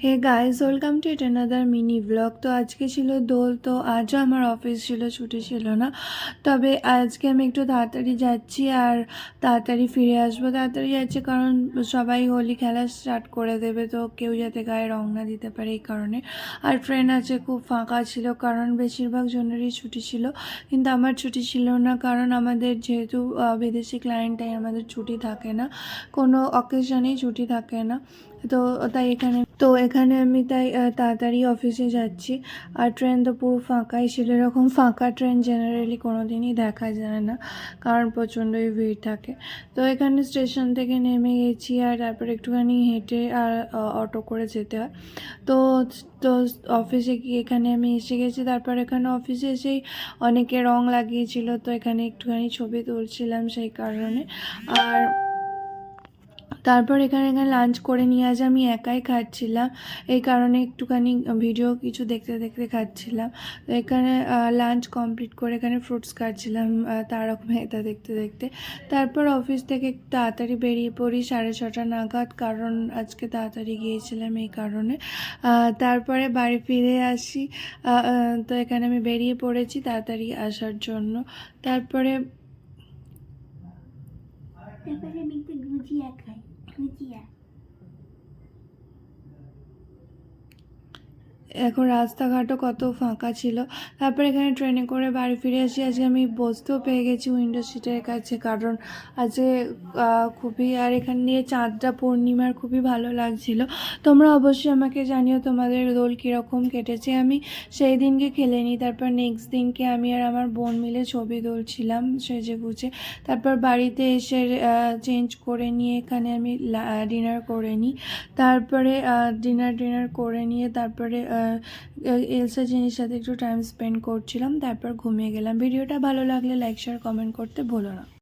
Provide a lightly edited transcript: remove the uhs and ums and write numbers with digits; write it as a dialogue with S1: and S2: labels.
S1: Hey guys, welcome to it another mini blog. তো আজকে ছিল দোল, তো আজও আমার অফিস ছিল, ছুটি ছিল না। তবে আজকে আমি একটু তাড়াতাড়ি যাচ্ছি আর তাড়াতাড়ি ফিরে আসবো। তাড়াতাড়ি যাচ্ছি কারণ সবাই হোলি খেলা স্টার্ট করে দেবে, তো কেউ যাতে গায়ে রং না দিতে পারে এই কারণে। আর ট্রেন আছে, খুব ফাঁকা ছিল কারণ বেশিরভাগ জনেরই ছুটি ছিল, কিন্তু আমার ছুটি ছিল না কারণ আমাদের যেহেতু বিদেশি ক্লায়েন্ট, তাই আমাদের ছুটি থাকে না, কোনো অকেশনেই ছুটি থাকে না। তো এখানে আমি তাই তাড়াতাড়ি অফিসে যাচ্ছি। আর ট্রেন তো পুরো ফাঁকাই ছিল, এরকম ফাঁকা ট্রেন জেনারেলি কোনো দিনই দেখা যায় না কারণ প্রচণ্ডই ভিড় থাকে। তো এখানে স্টেশন থেকে নেমে গেছি আর তারপর একটুখানি হেঁটে আর অটো করে যেতে হয়। তো তো অফিসে গিয়ে এখানে আমি এসে গেছি। তারপর এখানে অফিসে এসেই অনেকে রং লাগিয়েছিল, তো এখানে একটুখানি ছবি তুলছিলাম সেই কারণে। আর তারপর এখানে লাঞ্চ করে নিয়ে আজ আমি একাই খাচ্ছিলাম, এই কারণে একটুখানি ভিডিও কিছু দেখতে দেখতে খাচ্ছিলাম। তো এখানে লাঞ্চ কমপ্লিট করে এখানে ফ্রুটস খাচ্ছিলাম তারক মেহতা দেখতে দেখতে। তারপর অফিস থেকে একটু তাড়াতাড়ি বেরিয়ে পড়ি 6:30 নাগাদ, কারণ আজকে তাড়াতাড়ি গিয়েছিলাম এই কারণে। তারপরে বাড়ি ফিরে আসি। তো এখানে আমি বেরিয়ে পড়েছি তাড়াতাড়ি আসার জন্য। তারপরে
S2: আমি একটু গুজিয়া খাই, গুজিয়া।
S1: এখন রাস্তাঘাটও কত ফাঁকা ছিল। তারপর এখানে ট্রেনে করে বাড়ি ফিরে আসি। আজকে আমি বসতেও পেয়ে গেছি উইন্ডো সিটের কাছে, কারণ আজকে খুবই, আর এখান দিয়ে চাঁদটা পূর্ণিমার খুবই ভালো লাগছিল। তোমরা অবশ্যই আমাকে জানিও তোমাদের দোল কীরকম কেটেছে। আমি সেই দিনকে খেলিনি, তারপর নেক্সট দিনকে আমি আর আমার বোন মিলে ছবি তুলছিলাম সেজে গুজে। তারপর বাড়িতে এসে চেঞ্জ করে নিয়ে এখানে আমি ডিনার করে নিই। তারপরে ডিনার করে নিয়ে তারপরে এলসা জিনিস সাথে একটু টাইম স্পেন্ড করছিলাম, তারপর ঘুমিয়ে গেলাম। ভিডিওটা ভালো লাগলে লাইক শেয়ার কমেন্ট করতে ভুলো না।